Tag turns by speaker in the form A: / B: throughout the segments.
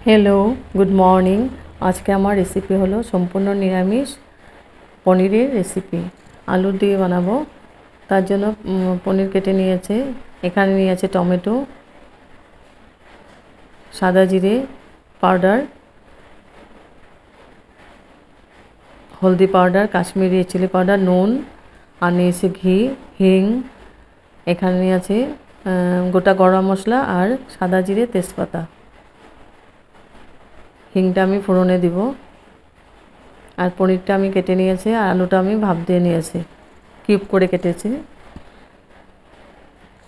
A: Hello good morning. आज के हमार रेसिपि हलो सम्पूर्ण निरामिष पनीरेर रेसिपि आलू दिए बानाबो। तार जोन्नो पनीर केटे निয়েছে, एखाने निয়েছে टमेटो, सादा जिरे पाउडार, हल्दी पाउडार, काश्मीरी चिली पाउडार, नून और निয়েছে घी, हिंग, एखाने निয়েছে गोटा गरम मशला और सादा जिरे तेजपाता। हिंगटा आमी फोड़ने দিব और पनीरटा आमी केटे निয়েছি और आलूटा आमी भाप दिए निয়েছি, किউब करे केटेছি।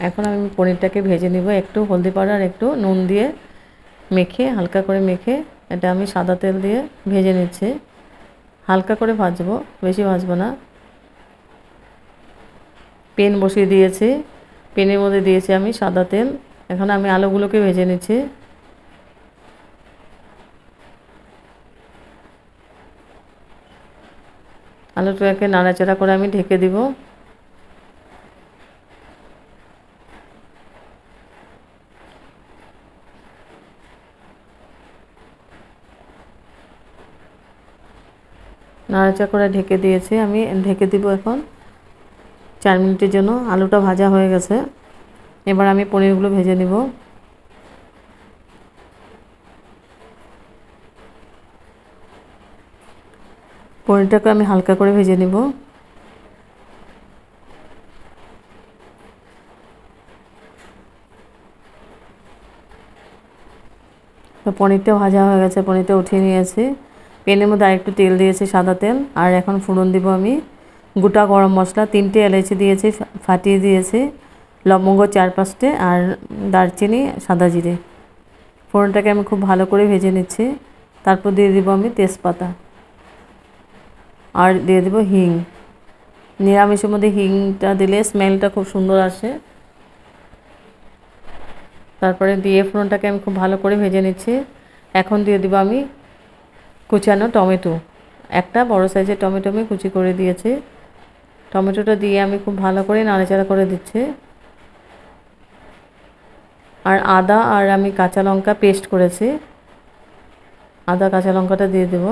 A: এখন আমি পনিরটাকে ভেজে নিব একটু হলদি পাউডার একটু নুন দিয়ে মেখে হালকা করে মেখে এটা আমি সাদা তেল দিয়ে ভেজে নিচ্ছি। হালকা করে ভাজবো, বেশি ভাজবো না। পেন বসিয়ে দিয়েছি, পেনের মধ্যে দিয়েছি আমি সাদা তেল। এখন আমি আলুগুলোকে ভেজে নিচ্ছি। আলুটাকে নাড়াচাড়া করে আমি ঢেকে দিব। নাড়াচাড়া করে ঢেকে দিয়েছি, আমি ঢেকে দিব এখন 4 মিনিটের জন্য। আলুটা ভাজা হয়ে গেছে, এবার আমি পনিরগুলো ভেজে নিব। পনিরটাকে আমি হালকা করে ভেজে নিব। তো পনিরটা ভাজা হয়ে গেছে, পনিরটা উঠিয়ে নিয়েছি। পেনের মধ্যে আরেকটু তেল দিয়েছি, সাদা তেল। আর এখন ফোড়ন দিব আমি গোটা গরম মশলা 3টে এলাচি দিয়েছি, ফাটিয়ে দিয়েছি, লবঙ্গ 4-5টে আর দারচিনি, সাদা জিরে। ফোড়নটাকে আমি খুব ভালো করে ভেজে নিচ্ছি। তারপর দিয়ে দিব আমি তেজপাতা আর দিয়ে দিব হিং। নিরামিষের মধ্যে হিংটা দিলে স্মেলটা খুব সুন্দর আসে। তারপরে দিয়ে ফোড়নটাকে আমি খুব ভালো করে ভেজে নিচ্ছি। এখন দিয়ে দিব আমি কুচানো টমেটো, একটা বড় সাইজের টমেটো আমি কুচি করে দিয়েছি। টমেটোটা দিয়ে আমি খুব ভালো করে নাড়াচাড়া করে দিচ্ছি। আর আদা আর আমি কাঁচা লঙ্কা পেস্ট করেছি, আদা কাঁচা লঙ্কাটা দিয়ে দেব।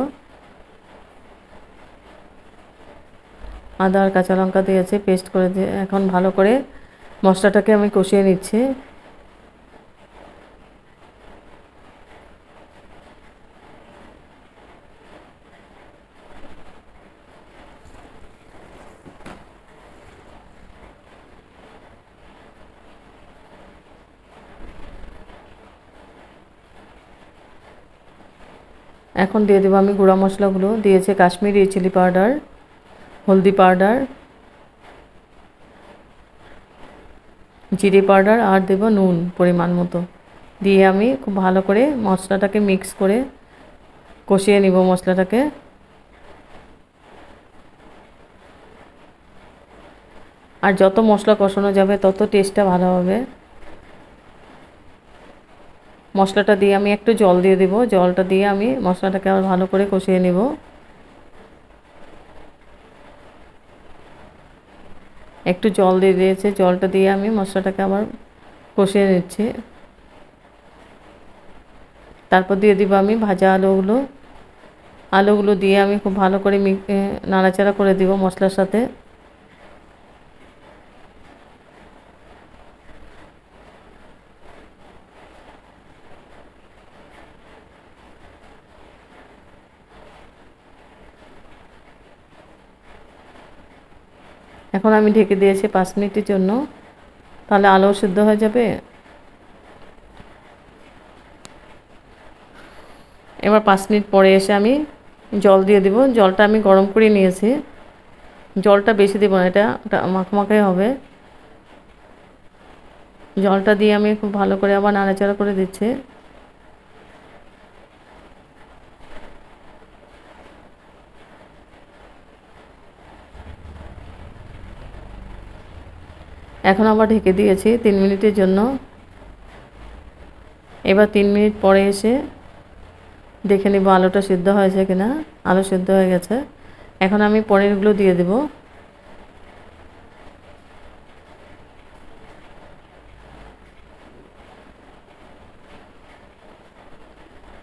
A: আদা আর কাঁচা লঙ্কা দিয়েছি পেস্ট করে দিয়ে এখন ভালো করে মশলাটাকে আমি কষিয়ে নিচ্ছি। এখন দিয়ে দেব আমি গুঁড়া মশলাগুলো দিয়েছে কাশ্মীরি চিলি পাউডার, হলদি পাউডার, জিরে পাউডার আর দেব নুন পরিমাণ মতো। দিয়ে আমি খুব ভালো করে মশলাটাকে মিক্স করে কষিয়ে নিব মশলাটাকে। আর যত মশলা কষানো যাবে তত টেস্টটা ভালো হবে। মশলাটা দিয়ে আমি একটু জল দিয়ে দেব, জলটা দিয়ে আমি মশলাটাকে আবার ভালো করে কষিয়ে নেব। একটু জল দিয়ে দিয়েছে, জলটা দিয়ে আমি মশলাটাকে আবার কষিয়ে নিচ্ছি। তারপর দিয়ে দিব আমি ভাজা আলুগুলো। আলুগুলো দিয়ে আমি খুব ভালো করে নাড়াচাড়া করে দিব মশলার সাথে। এখন আমি ঢেকে দিয়েছি 5 মিনিটের জন্য, তাহলে আলু সিদ্ধ হয়ে যাবে। এবার 5 মিনিট পরে এসে আমি জল দিয়ে দেব। জলটা আমি গরম করে নিয়েছি, জলটা বেশি দেব না, এটা মাখমাখাই হবে। জলটা দিয়ে আমি খুব ভালো করে আবার নাড়াচাড়া করে দিচ্ছি। এখন আবার ঢেকে দিয়েছি 3 মিনিটের জন্য। এবার 3 মিনিট পরে এসে দেখে নিব আলুটা সিদ্ধ হয়েছে কিনা। আলু সিদ্ধ হয়ে গেছে। এখন আমি পনিরগুলো দিয়ে দেব।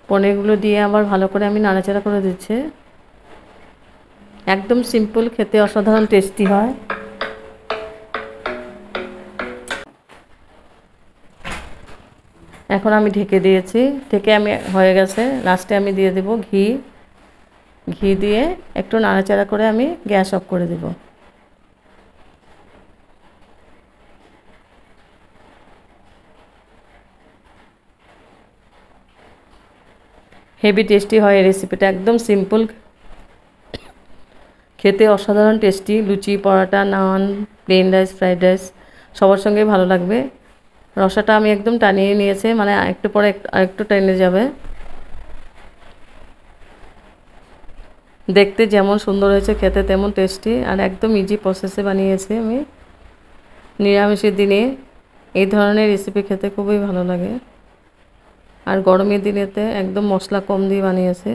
A: পনিরগুলো দিয়ে আবার ভালো করে আমি নাড়াচাড়া করে দিচ্ছি। একদম সিম্পল, খেতে অসাধারণ টেস্টি হয়। এখন আমি ঢেকে দিয়েছি, ঢেকে আমি হয়ে গেছে। লাস্টে আমি দিয়ে দেব ঘি। ঘি দিয়ে একটু নাড়াচাড়া করে আমি গ্যাস অফ করে দেব। হেভি টেস্টি হয় এই রেসিপিটা, একদম সিম্পল, খেতে অসাধারণ টেস্টি। লুচি, পরোটা, নান, প্লেন রাইস, ফ্রাইড রাইস সবার সঙ্গেই ভালো লাগবে। রসাটা আমি একদম টানিয়ে নিয়েছি, মানে একটু পরে আরেকটু টেনে যাবে। দেখতে যেমন সুন্দর হয়েছে, খেতে তেমন টেস্টি, আর একদম ইজি প্রসেসে বানিয়েছি আমি। নিরামিষের দিনে এই ধরনের রেসিপি খেতে খুবই ভালো লাগে, আর গরমের দিনেতে একদম মশলা কম দিয়ে বানিয়েছি।